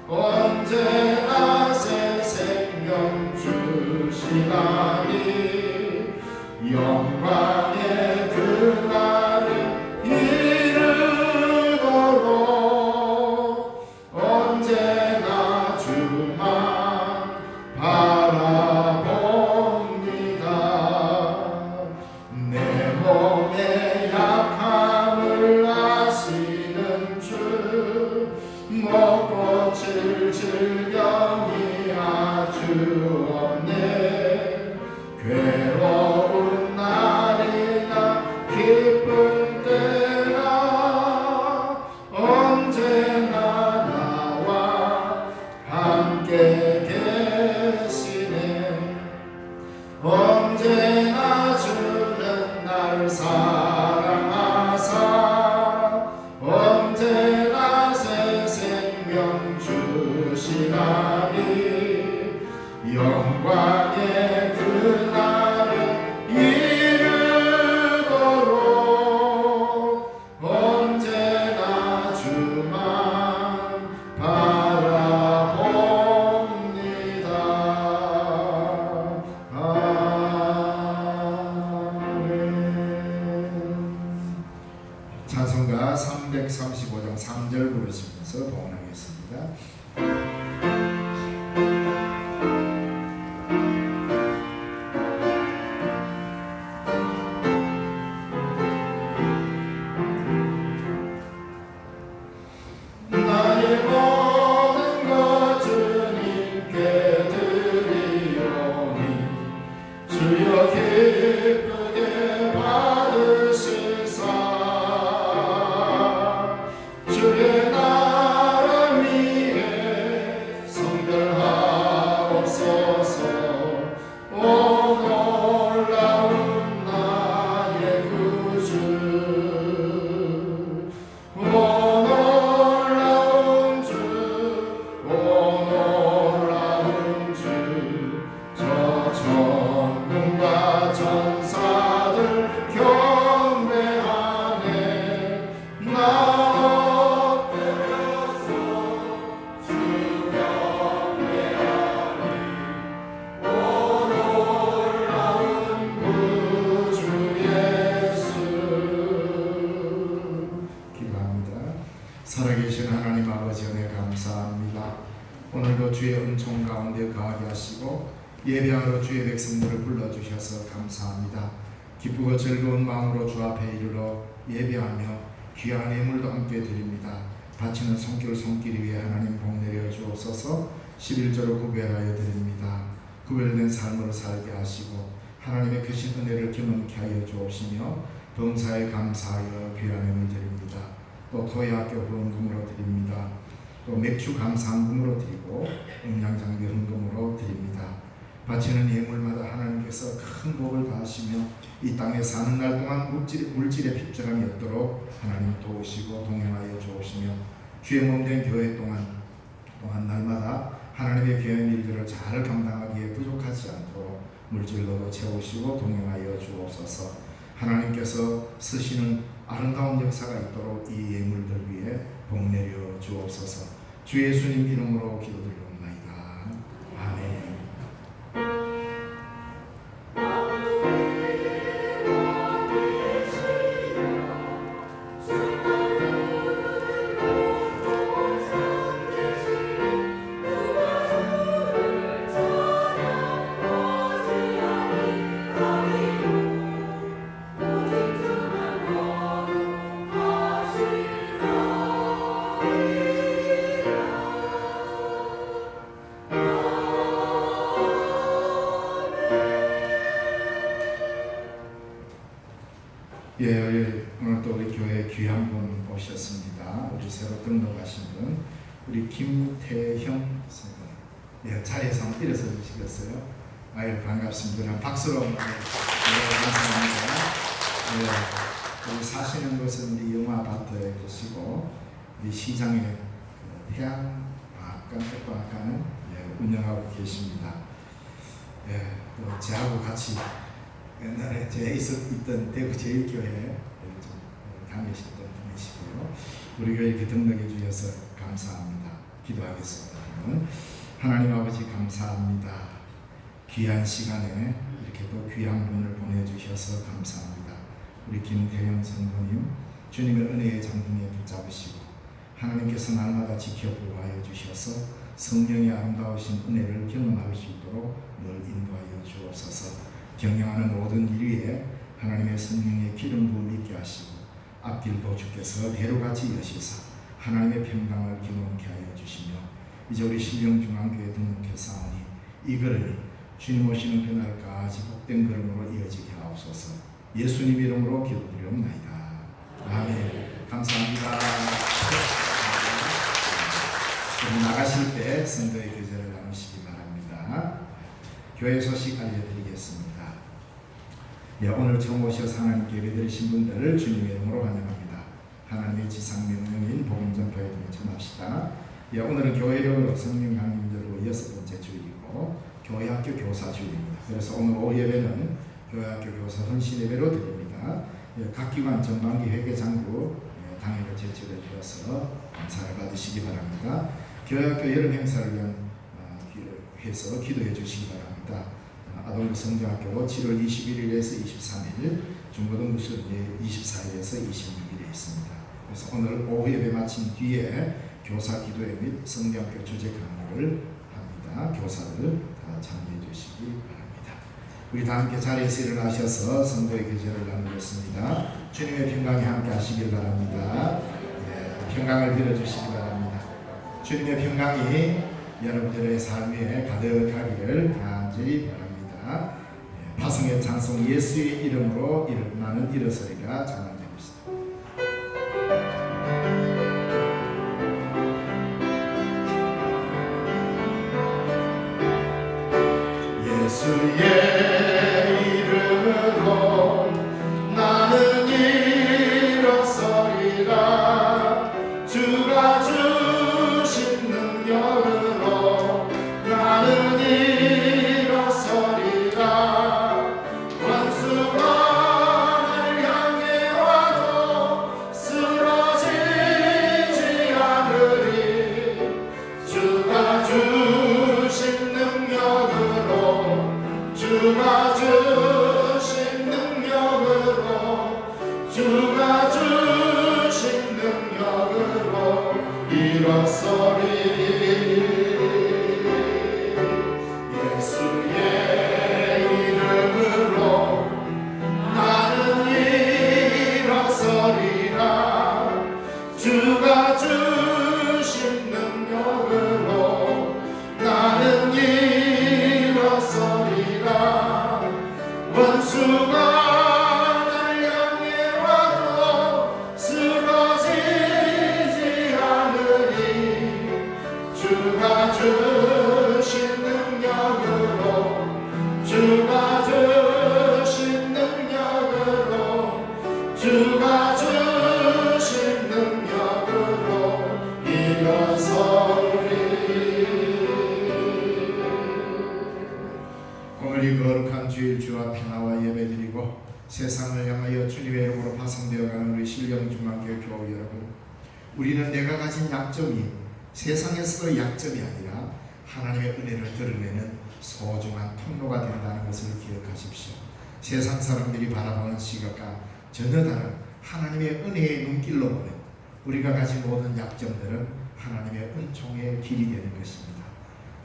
언제나 새 생명 주시나니 영광의 그날에 이르도록 언제나 주만 바라봅니다. 내 몸의 약함을 아시는 주 먹고 질질병이 아주 없네. 괴로운 날이나 기쁜 때나 언제나 나와 함께 계시네. 언제나 주는 날 사랑하사 언제나 새 생명 주시나니 영광의 그날에 이르도록 언제나 주만 바라봅니다. 아멘. 찬송가 335장 3절 부르시면서 동원하겠습니다. 주여 기쁘게 받으시사 주의 나라 위에 성별하옵소서. 오 놀라운 나의 구주, 오 놀라운 주, 오 놀라운 주. 저 천군과 천사들 경배하네. 나 엎드려서 주 경배하니. 오 놀라운 구주 예수. 기도합니다. 살아계신 하나님 아버지 은혜 감사합니다. 오늘도 주의 은총 가운데 거하게 하시고 예배하러 주의 백성들을 불러주셔서 감사합니다. 기쁘고 즐거운 마음으로 주 앞에 이르러 예배하며 귀한 예물도 함께 드립니다. 바치는 손길 위에 하나님 복 내려 주옵소서. 11조로 구별하여 드립니다. 구별된 삶으로 살게 하시고 하나님의 크신 은혜를 경험케 하여 주옵시며 범사에 감사하여 귀한 예물 드립니다. 또 토해학교 후원금으로 드립니다. 또 맥주 감사함금으로 드리고 음양장비 헌금으로 드립니다. 바치는 예물마다 하나님께서 큰 복을 다하시며 이 땅에 사는 날 동안 물질의 핍절함이 없도록 하나님 도우시고 동행하여 주옵시며 주의 몸된 교회 또한 날마다 하나님의 귀한 일들을 잘 감당하기에 부족하지 않도록 물질로도 채우시고 동행하여 주옵소서. 하나님께서 쓰시는 아름다운 역사가 있도록 이 예물들 위에 복 내려 주옵소서. 주 예수님 이름으로 기도드리옵나이다. 아멘. 오늘 또 우리 교회 귀한 분 오셨습니다. 우리 새로 등록하신 분, 우리 김태형 선생님. 자리에서 한번 일어서 주시겠어요? 아유, 반갑습니다. 박수로 감사합니다. 우리 사시는 곳은 우리 영화아파트에 계시고 우리 시장에 태양과학관을 운영하고 계십니다. 또 저하고 같이 옛날에 제가 있던 대구 제일교회에 좀 다니셨던 분이시고요. 우리 교회 이렇게 등록해 주셔서 감사합니다. 기도하겠습니다. 하나님 아버지 감사합니다. 귀한 시간에 이렇게 또 귀한 분을 보내주셔서 감사합니다. 우리 김태영 성도님, 주님의 은혜의 장중에 붙잡으시고 하나님께서 날마다 지켜 보호하여 주셔서 성령의 아름다우신 은혜를 경험할 수 있도록 늘 인도하여 주옵소서. 경영하는 모든 일 위에 하나님의 성령의 기름 부음 있게 하시고 앞길도 주께서 대로같이 여시사 하나님의 평강을 경험케 하여 주시며 이제 우리 신령중앙교회 등록했사오니 이 걸음이 주님 오시는 그날까지 복된 걸음으로 이어지게 하옵소서. 예수님 이름으로 기도드리옵나이다. 아멘. 감사합니다. 나가실 때 선거의 교제를 나누시기 바랍니다. 교회 소식 알려드리겠습니다. 오늘 처음 오셔서 하나님께 예배드리신 분들을 주님의 이름으로 환영합니다. 하나님의 지상명령인 복음 전파에 동참합시다. 오늘은 교회력으로 성령 강림절로 6번째 주일이고 교회학교 교사 주일입니다. 그래서 오늘 오후 예배는 교회학교 교사 헌신 예배로 드립니다. 각 기관 전반기 회계장부 당회를 제출해 주셔서 감사를 받으시기 바랍니다. 교회학교 여름 행사를 위해서 기도해 주시기 바랍니다. 아동부 성경학교 7월 21일에서 23일, 중고등부 수련회 24일에서 26일에 있습니다. 그래서 오늘 오후 예배 마친 뒤에 교사 기도회 및 성경학교 주제 강의를 합니다. 교사들 다 참여해 주시기 바랍니다. 우리 다 함께 자리에서 일어나셔서 성도의 교제를 나누겠습니다. 주님의 평강이 함께 하시길 바랍니다. 평강을 빌어주시기 바랍니다. 주님의 평강이 여러분들의 삶에 가득하기를 간절히 바랍니다. 파송의 찬송 예수의 이름으로 나는 일어서리라 찬양됩니다. 예수의 이름으로 나는 일어서리라. 주가 주신 능력으로 나는 일어서리라. 원수가 나를 향해 와도 쓰러지지 않으리. 주가 주신 능력으로 주가 주신 능력으로 주가 주신 능력으로 일어서리. 예수의 이름으로 나는 일어서리라. 주가 주신 능력으로 나는 일어서리라. 원수가 날 향해 와도 쓰러지지 않으리. 주가 주신 능력으로 주가 주신 능력으로 주가 주신 능력으로 일어서리. 오늘 이 거룩한 주일 주 앞에 나와 예배드리고 세상을 향하여 주님의 이름으로 파송되어가는 우리 신령중앙교회 교우 여러분, 우리는 내가 가진 약점이 세상에서의 약점이 아니라 하나님의 은혜를 드러내는 소중한 통로가 된다는 것을 기억하십시오. 세상 사람들이 바라보는 시각과 전혀 다른 하나님의 은혜의 눈길로 보는 우리가 가진 모든 약점들은 하나님의 은총의 길이 되는 것입니다.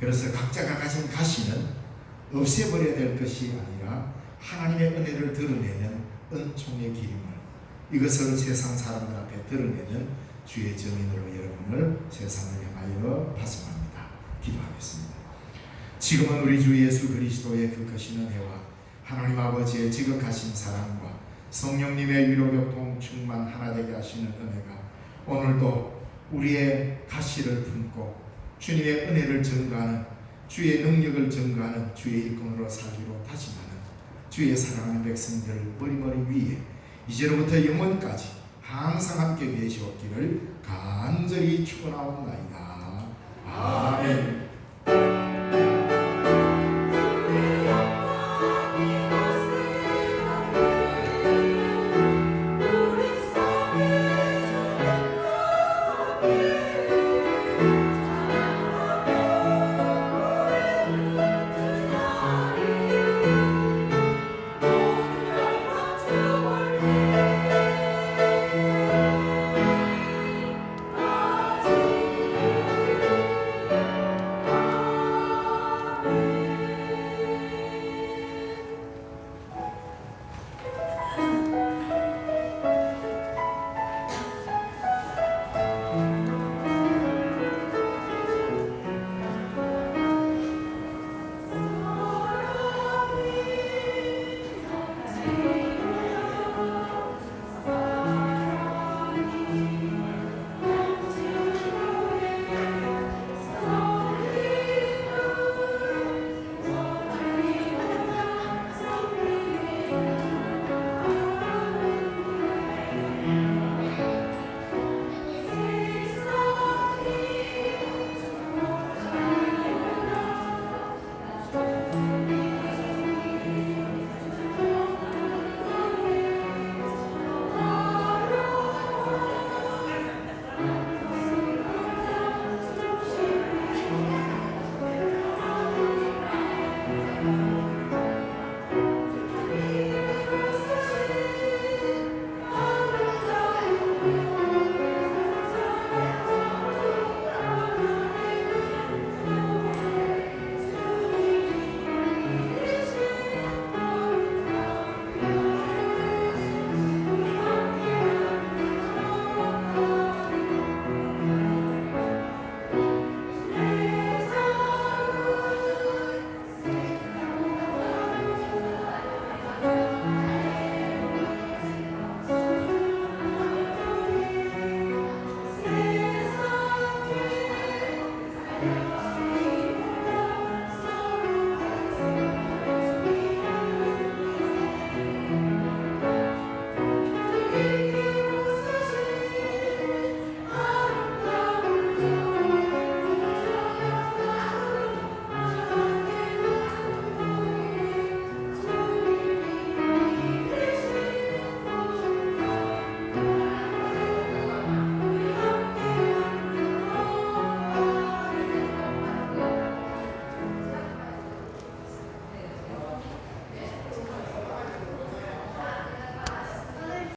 그래서 각자가 가진 가시는 없애버려야 될 것이 아니라 하나님의 은혜를 드러내는 은총의 길임을, 이것을 세상 사람들 앞에 드러내는 주의 증인으로 여러분을 세상을 향하여 파송합니다. 기도하겠습니다. 지금은 우리 주 예수 그리스도의 그 크신 은혜와 하나님 아버지의 지극하신 사랑과 성령님의 위로교통 충만 하나 되게 하시는 은혜가 오늘도 우리의 가시를 품고 주님의 은혜를 증거하는, 주의 능력을 증거하는 주의 일꾼으로 살기로 다짐하는 주의 사랑하는 백성들 머리머리 위에 이제로부터 영원까지 항상 함께 계시옵기를 간절히 축원하옵나이다. 아멘.